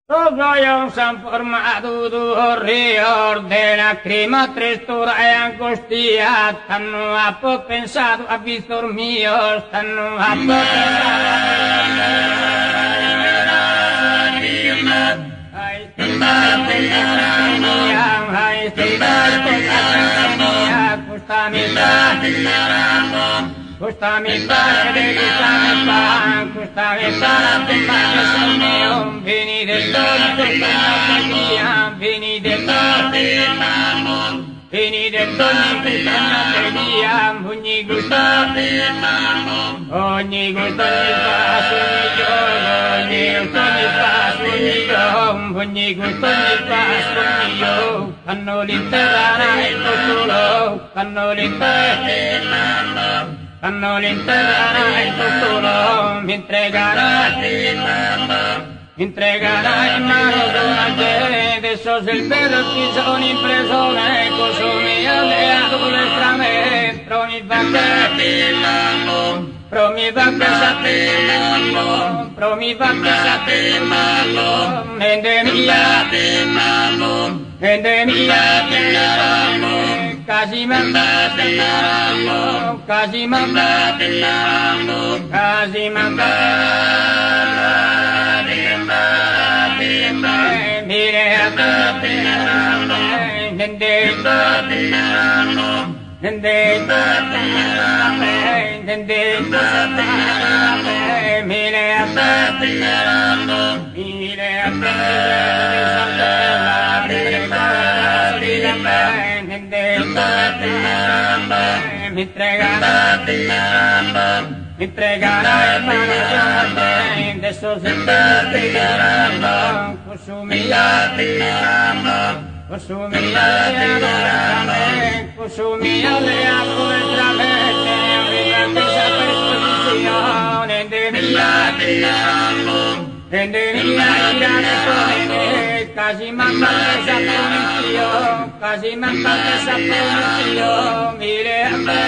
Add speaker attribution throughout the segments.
Speaker 1: Todo yo san formado du riordena crima trestura e angostia stanno a po' pensato a vistor mio stanno a po' Costami pare, costami para, veni del dolce, veni del dolce, veni del dolce, ogni gusto mi fa sogno, ogni gusto mi fa sogno, hanno l'interrana e costolo, hanno l'interrana. Hanno l'interrana e costolo, mi entregarà in mano d'una gente, adesso se il vero ci sono in prigione, consumi alleato le strame, promi va che sappiamo, endemia, Casi mi pregherai adesso se consumi alleato le tramette, arrivati a disposizione, casi manca che sapponizio, mille a me,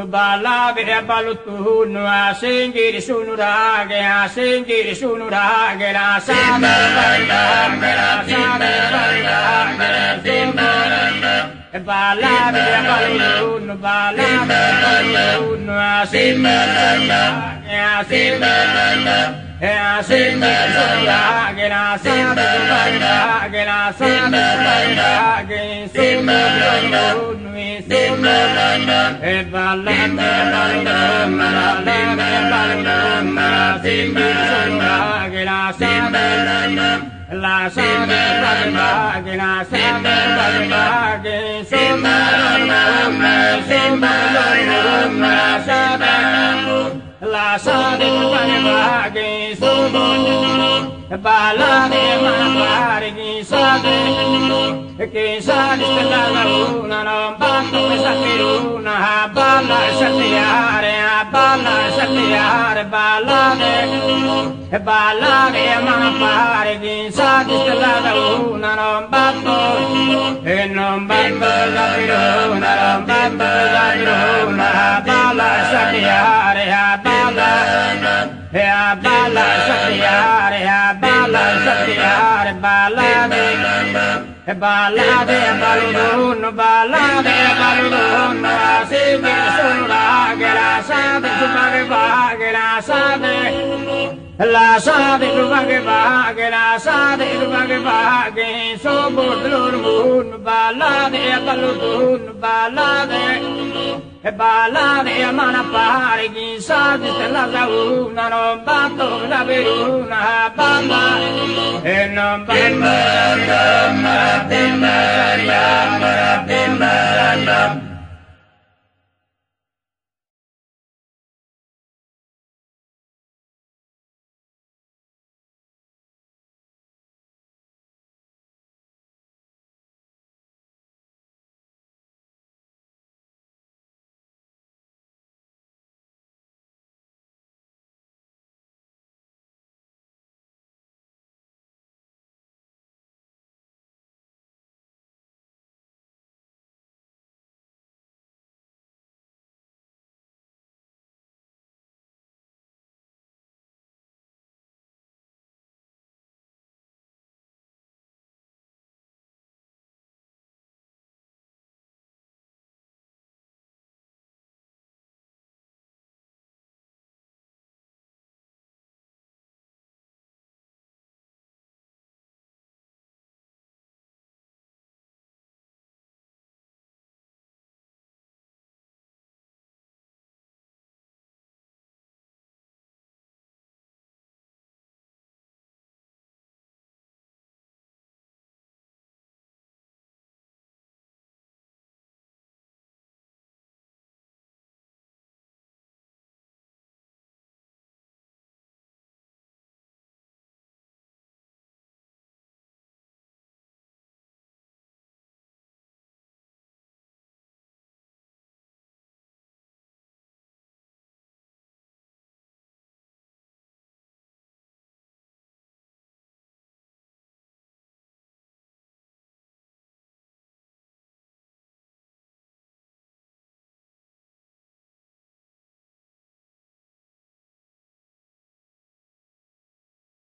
Speaker 1: ballare, baluttuno, a singiri sunuraghe, la sabe, ballare, a La sade che ballare mangiare che sade stella luna non batto questa firuna a balla e ballare a mangiare che sade stella luna non batto e non batto la firuna non batto la firuna a balla e ballade a baludun, a singir sunuraghe, la sade subaghe vaghe, la sade subaghe vaghe, soburdurmun, ballade a baludun, ballade a manapare, chi sa di stella zauna, non batto la veruna, balla e non batto.